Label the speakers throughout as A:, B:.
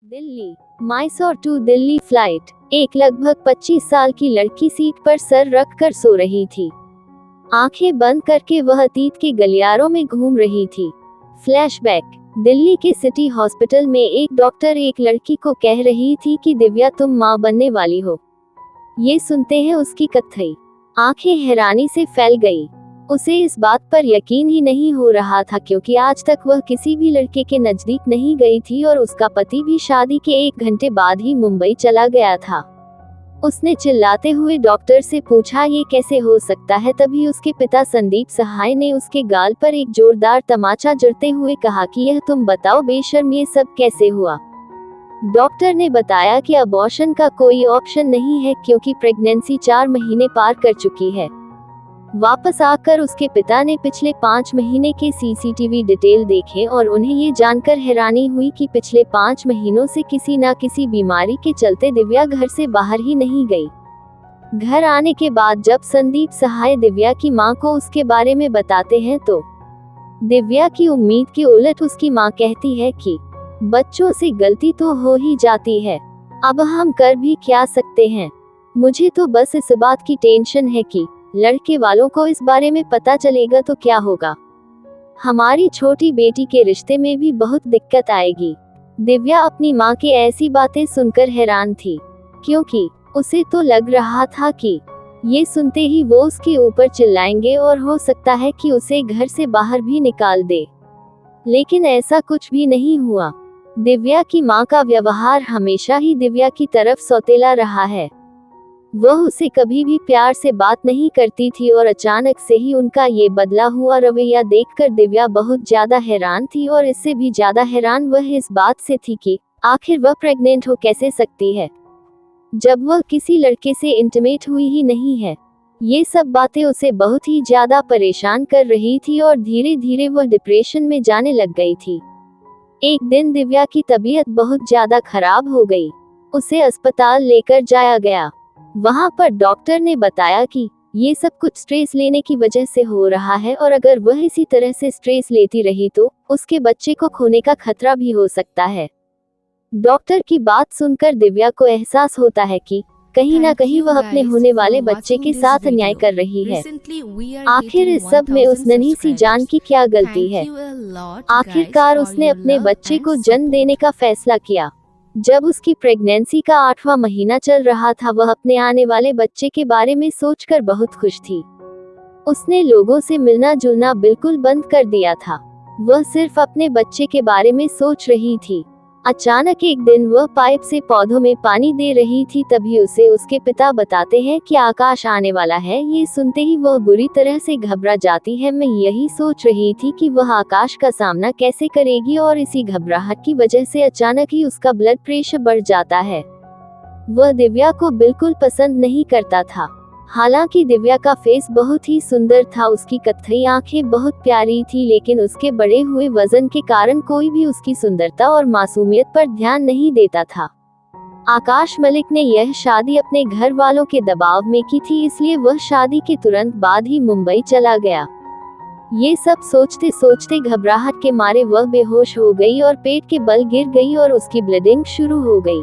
A: Delhi Mysore to Delhi flight. एक लगभग 25 साल की लड़की सीट पर सर रख कर सो रही थी। आंखें बंद करके वह अतीत के गलियारों में घूम रही थी। फ्लैशबैक। दिल्ली के सिटी हॉस्पिटल में एक डॉक्टर एक लड़की को कह रही थी कि दिव्या तुम मां बनने वाली हो। ये सुनते हैं उसकी कथई आंखें हैरानी से फैल गई। उसे इस बात पर यकीन ही नहीं हो रहा था क्योंकि आज तक वह किसी भी लड़के के नजदीक नहीं गई थी और उसका पति भी शादी के 1 घंटे बाद ही मुंबई चला गया था। उसने चिल्लाते हुए डॉक्टर से पूछा ये कैसे हो सकता है। तभी उसके पिता संदीप सहाय ने उसके गाल पर एक जोरदार तमाचा जड़ते हुए कहा कि यह तुम बताओ बेशर्म ये सब कैसे हुआ। डॉक्टर ने बताया कि अबॉर्शन का कोई ऑप्शन नहीं है क्योंकि प्रेगनेंसी 4 महीने पार कर चुकी है। वापस आकर उसके पिता ने पिछले 5 महीने के सीसीटीवी डिटेल देखे और उन्हें ये जानकर हैरानी हुई कि पिछले 5 महीनों से किसी न किसी बीमारी के चलते दिव्या घर से बाहर ही नहीं गई। घर आने के बाद जब संदीप सहाय दिव्या की मां को उसके बारे में बताते हैं तो दिव्या की उम्मीद के उलट उसकी मां कहती है कि बच्चों से गलती तो हो ही जाती है, अब हम कर भी क्या सकते हैं। मुझे तो बस इस बात की टेंशन है कि लड़के वालों को इस बारे में पता चलेगा तो क्या होगा। हमारी छोटी बेटी के रिश्ते में भी बहुत दिक्कत आएगी। दिव्या अपनी मां की ऐसी बातें सुनकर हैरान थी क्योंकि उसे तो लग रहा था कि ये सुनते ही वो उसके ऊपर चिल्लाएंगे और हो सकता है कि उसे घर से बाहर भी निकाल दे। लेकिन ऐसा कुछ भी नहीं हुआ। दिव्या की मां का व्यवहार हमेशा ही दिव्या की तरफ सौतेला रहा है। वह उसे कभी भी प्यार से बात नहीं करती थी और अचानक से ही उनका ये बदला हुआ रवैया देखकर दिव्या बहुत ज्यादा हैरान थी और इससे भी ज्यादा हैरान वह इस बात से थी कि आखिर वह प्रेग्नेंट हो कैसे सकती है जब वह किसी लड़के से इंटीमेट हुई ही नहीं है। ये सब बातें उसे बहुत ही ज्यादा परेशान कर रही थी और धीरे धीरे वह डिप्रेशन में जाने लग गई थी। एक दिन दिव्या की तबीयत बहुत ज्यादा खराब हो गई। उसे अस्पताल लेकर जाया गया। वहां पर डॉक्टर ने बताया कि ये सब कुछ स्ट्रेस लेने की वजह से हो रहा है और अगर वह इसी तरह से स्ट्रेस लेती रही तो उसके बच्चे को खोने का खतरा भी हो सकता है। डॉक्टर की बात सुनकर दिव्या को एहसास होता है कि कहीं ना कहीं वह अपने होने वाले बच्चे के साथ अन्याय कर रही है। आखिर इस सब में उस नन्ही सी जान की क्या गलती है। आखिरकार उसने अपने बच्चे को जन्म देने का फैसला किया। जब उसकी प्रेगनेंसी का 8वां महीना चल रहा था वह अपने आने वाले बच्चे के बारे में सोचकर बहुत खुश थी। उसने लोगों से मिलना जुलना बिल्कुल बंद कर दिया था। वह सिर्फ अपने बच्चे के बारे में सोच रही थी। अचानक एक दिन वह पाइप से पौधों में पानी दे रही थी तभी उसे उसके पिता बताते हैं कि आकाश आने वाला है। ये सुनते ही वह बुरी तरह से घबरा जाती है। मैं यही सोच रही थी कि वह आकाश का सामना कैसे करेगी और इसी घबराहट की वजह से अचानक ही उसका ब्लड प्रेशर बढ़ जाता है। वह दिव्या को बिल्कुल पसंद नहीं करता था। हालांकि दिव्या का फेस बहुत ही सुंदर था, उसकी कत्थई आंखें बहुत प्यारी थी, लेकिन उसके बढ़े हुए वजन के कारण कोई भी उसकी सुंदरता और मासूमियत पर ध्यान नहीं देता था। आकाश मलिक ने यह शादी अपने घर वालों के दबाव में की थी, इसलिए वह शादी के तुरंत बाद ही मुंबई चला गया। ये सब सोचते सोचते घबराहट के मारे वह बेहोश हो गई और पेट के बल गिर गई और उसकी ब्लीडिंग शुरू हो गई।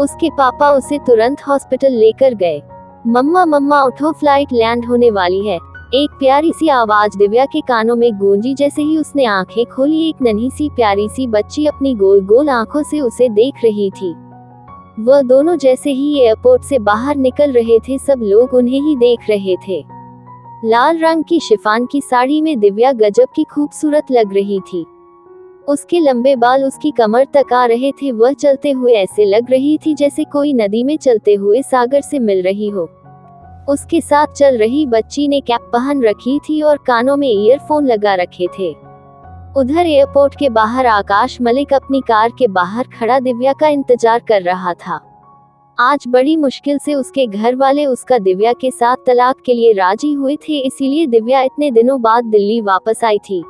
A: उसके पापा उसे तुरंत हॉस्पिटल लेकर गए। मम्मा मम्मा उठो, फ्लाइट लैंड होने वाली है। एक प्यारी सी आवाज दिव्या के कानों में गूंजी। जैसे ही उसने आंखें खोली एक नन्ही सी प्यारी सी बच्ची अपनी गोल गोल आंखों से उसे देख रही थी। वह दोनों जैसे ही एयरपोर्ट से बाहर निकल रहे थे सब लोग उन्हें ही देख रहे थे। लाल रंग की शिफॉन की साड़ी में दिव्या गजब की खूबसूरत लग रही थी। उसके लंबे बाल उसकी कमर तक आ रहे थे। वह चलते हुए ऐसे लग रही थी जैसे कोई नदी में चलते हुए सागर से मिल रही हो। उसके साथ चल रही बच्ची ने कैप पहन रखी थी और कानों में ईयरफोन लगा रखे थे। उधर एयरपोर्ट के बाहर आकाश मलिक अपनी कार के बाहर खड़ा दिव्या का इंतजार कर रहा था। आज बड़ी मुश्किल से उसके घर वाले उसका दिव्या के साथ तलाक के लिए राजी हुए थे, इसीलिए दिव्या इतने दिनों बाद दिल्ली वापस आई थी।